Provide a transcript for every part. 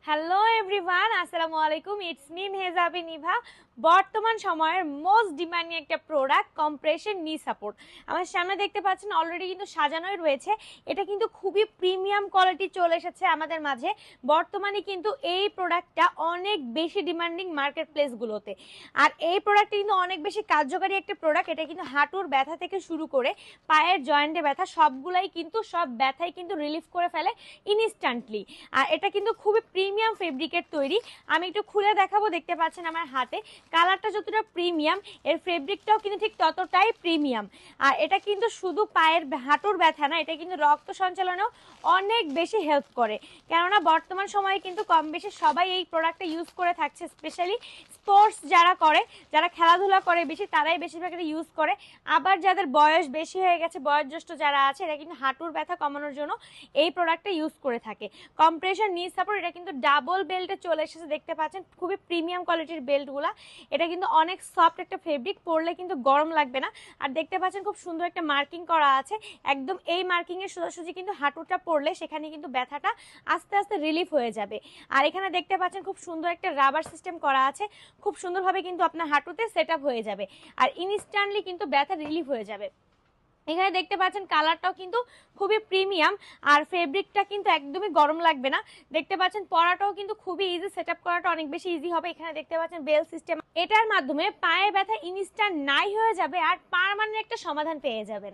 Hello everyone, আসসালামু আলাইকুম। It's me Mehjabi Nibha. বর্তমান সময়ের মোস্ট ডিমান্ডিং একটা প্রোডাক্ট কম্প্রেশন নি সাপোর্ট। আমার সামনে দেখতে পাচ্ছেন অলরেডি কিন্তু সাজানোই রয়েছে। এটা কিন্তু খুবই প্রিমিয়াম কোয়ালিটি চলে এসেছে আমাদের মাঝে। বর্তমানে কিন্তু এই প্রোডাক্টটা অনেক বেশি ডিমান্ডিং মার্কেট প্লেসগুলোতে। আর এই প্রোডাক্টটা কিন্তু অনেক বেশি কার্যকারী একটা প্রোডাক্ট। এটা কিন্তু হাঁটুর ব্যথা থেকে শুরু করে পায়ের জয়েন্টে ব্যথা সবগুলাই কিন্তু সব ব্যথাই কিন্তু রিলিফ করে ফেলে ইনস্ট্যান্টলি। আর এটা কিন্তু খুবই প্রিমিয়াম ফেব্রিকের তৈরি। আমি একটু খুলে দেখাবো। দেখতে পাচ্ছেন আমার হাতে কালারটা যতটা প্রিমিয়াম, এর ফেব্রিকটাও কিন্তু ঠিক ততটাই প্রিমিয়াম। আর এটা কিন্তু শুধু পায়ের হাঁটুর ব্যথা না, এটা কিন্তু রক্ত সঞ্চালনেও অনেক বেশি হেল্প করে। কেননা বর্তমান সময়ে কিন্তু কম বেশি সবাই এই প্রোডাক্টটা ইউজ করে থাকছে। স্পেশালি স্পোর্টস যারা করে, যারা খেলাধুলা করে বেশি, তারাই বেশিরভাগ এটা ইউজ করে। আবার যাদের বয়স বেশি হয়ে গেছে, বয়োজ্যেষ্ঠ যারা আছে, এরা কিন্তু হাঁটুর ব্যথা কমানোর জন্য এই প্রোডাক্টটা ইউজ করে থাকে। কম্প্রেশন নি সাপোর্ট, এটা কিন্তু ডাবল বেল্টে চলে এসেছে। দেখতে পাচ্ছেন খুবই প্রিমিয়াম কোয়ালিটির বেল্টগুলা। এটা কিন্তু অনেক সফট একটা ফেব্রিক, পরলে কিন্তু গরম লাগবে না। আর দেখতে পাচ্ছেন খুব সুন্দর একটা মার্কিং করা আছে। একদম এই মার্কিং এর সোজাসুজি কিন্তু হাঁটুটা পরলে সেখানে কিন্তু ব্যথাটা আস্তে আস্তে রিলিফ হয়ে যাবে। আর এখানে দেখতে পাচ্ছেন খুব সুন্দর একটা রাবার সিস্টেম করা আছে। খুব সুন্দরভাবে কিন্তু আপনার হাঁটুতে সেট আপ হয়ে যাবে আর ইনস্ট্যান্টলি কিন্তু ব্যথা রিলিফ হয়ে যাবে। এখানে দেখতে পাচ্ছেন কালারটাও কিন্তু খুবই প্রিমিয়াম আর ফেব্রিকটা কিন্তু একদমই গরম লাগবে না। দেখতে পাচ্ছেন পরাটাও কিন্তু খুবই ইজি, সেটআপ করাটা অনেক বেশি ইজি হবে। এখানে দেখতে পাচ্ছেন বেল সিস্টেম, এটার মাধ্যমে পায়ে ব্যথা ইনস্ট্যান্ট নাই হয়ে যাবে আর পার্মানেন্ট একটা সমাধান পেয়ে যাবেন।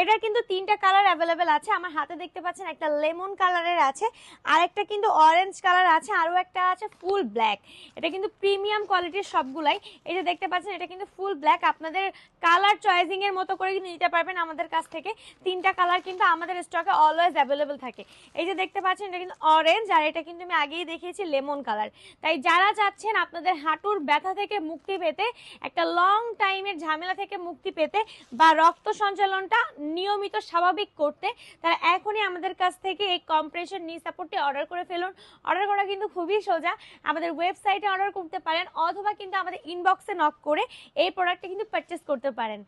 এটার কিন্তু তিনটা কালার অ্যাভেলেবেল আছে। আমার হাতে দেখতে পাচ্ছেন একটা লেমন কালারের আছে, আর একটা কিন্তু অরেঞ্জ কালার আছে, আরও একটা আছে ফুল ব্ল্যাক। এটা কিন্তু প্রিমিয়াম কোয়ালিটির সবগুলাই। এই যে দেখতে পাচ্ছেন এটা কিন্তু ফুল ব্ল্যাক। আপনাদের কালার চয়েসিং এর মতো করে কিন্তু নিতে পারবেন আমাদের কাছ থেকে। তিনটা কালার কিন্তু আমাদের স্টকে অলওয়েজ অ্যাভেলেবল থাকে। এই যে দেখতে পাচ্ছেন এটা কিন্তু অরেঞ্জ, আর এটা কিন্তু আমি আগেই দেখিয়েছি লেমন কালার। তাই যারা চাচ্ছেন আপনাদের হাঁটুর ব্যথা থেকে মুক্তি পেতে, একটা লং টাইমের ঝামেলা থেকে মুক্তি পেতে, বা রক্ত সঞ্চালনটা নিয়মিত স্বাভাবিক করতে, তারা এখনই আমাদের কাছ থেকে এই কম্প্রেশন নি সাপোর্টটি অর্ডার করে ফেলুন। অর্ডার করা কিন্তু খুবই সোজা। আমাদের ওয়েবসাইটে অর্ডার করতে পারেন অথবা কিন্তু আমাদের ইনবক্সে নক করে এই প্রোডাক্টটা কিন্তু পারচেস করতে পারেন।